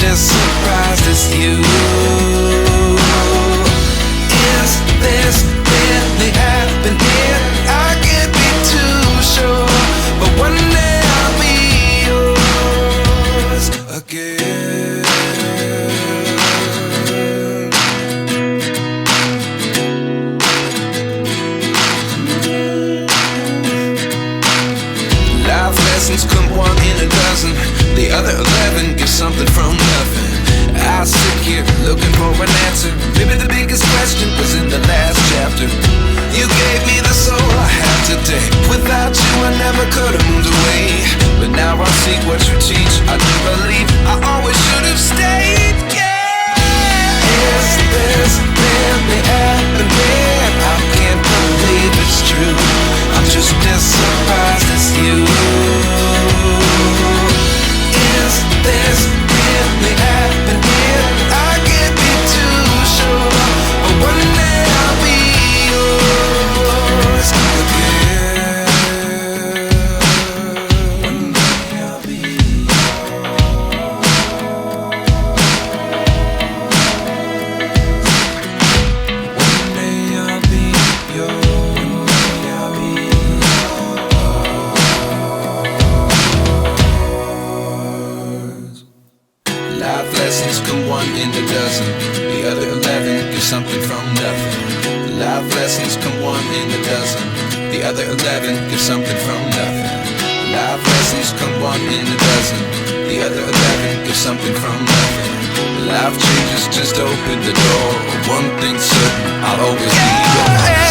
as surprised as you. Is this really happening? I can't be too sure, but one day I'll be yours again. Life lessons come one in a dozen. The other 11 give something from nothing. I sit here looking for an answer. Maybe the biggest question was in the last chapter. You gave me the soul I have today. Without you I never could have moved away. But now I see what you teach. I do believe I always should have stayed. Yeah. Is this really happening? I can't believe it's true. I'm just as surprised as you. Is this really happening? I can't be too sure, but one day I'll be yours again. One day I'll be yours. One day I'll be yours. One day I'll be yours. Life lessons come one in a dozen. The other 11 give something from nothing. Life lessons come one in a dozen. The other 11 give something from nothing. Life lessons come one in a dozen. The other 11 give something from nothing. Life changes just open the door. One thing's certain, I'll always be yours.